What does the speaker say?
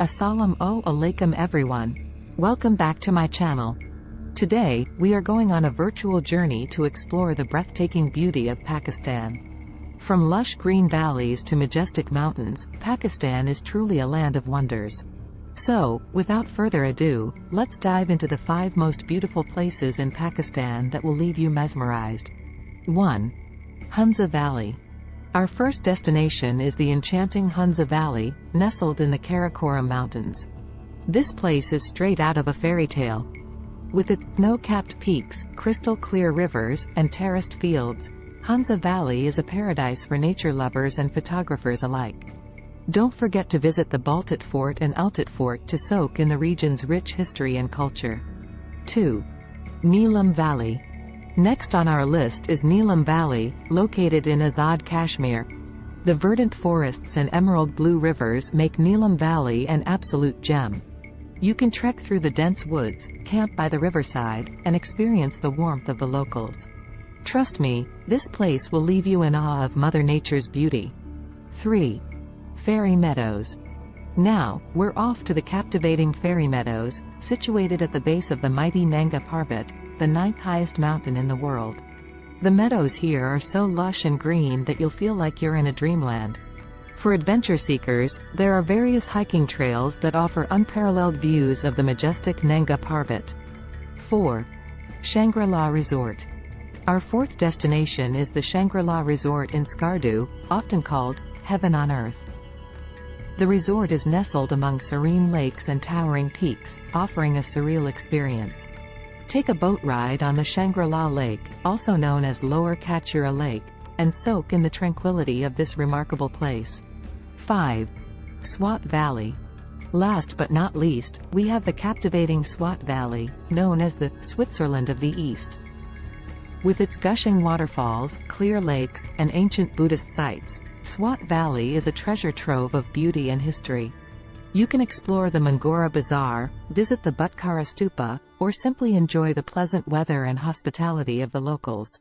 Assalamu alaikum everyone. Welcome back to my channel. Today, we are going on a virtual journey to explore the breathtaking beauty of Pakistan. From lush green valleys to majestic mountains, Pakistan is truly a land of wonders. So, without further ado, let's dive into the 5 most beautiful places in Pakistan that will leave you mesmerized. 1. Hunza Valley. Our first destination is the enchanting Hunza Valley, nestled in the Karakoram Mountains. This place is straight out of a fairy tale. With its snow-capped peaks, crystal-clear rivers, and terraced fields, Hunza Valley is a paradise for nature lovers and photographers alike. Don't forget to visit the Baltit Fort and Altit Fort to soak in the region's rich history and culture. 2. Neelam Valley. Next on our list is Neelam Valley, located in Azad Kashmir. The verdant forests and emerald blue rivers make Neelam Valley an absolute gem. You can trek through the dense woods, camp by the riverside, and experience the warmth of the locals. Trust me, this place will leave you in awe of Mother Nature's beauty. 3. Fairy Meadows. Now, we're off to the captivating Fairy Meadows, situated at the base of the mighty Nanga Parbat, the 9th highest mountain in the world. The meadows here are so lush and green that you'll feel like you're in a dreamland. For adventure seekers, there are various hiking trails that offer unparalleled views of the majestic Nanga Parbat. 4. Shangri-La Resort. Our 4th destination is the Shangri-La Resort in Skardu, often called Heaven on Earth. The resort is nestled among serene lakes and towering peaks, offering a surreal experience. Take a boat ride on the Shangri-La Lake, also known as Lower Kachura Lake, and soak in the tranquility of this remarkable place. 5. Swat Valley. Last but not least, we have the captivating Swat Valley, known as the Switzerland of the East. With its gushing waterfalls, clear lakes, and ancient Buddhist sites, Swat Valley is a treasure trove of beauty and history. You can explore the Mangora Bazaar, visit the Butkara Stupa, or simply enjoy the pleasant weather and hospitality of the locals.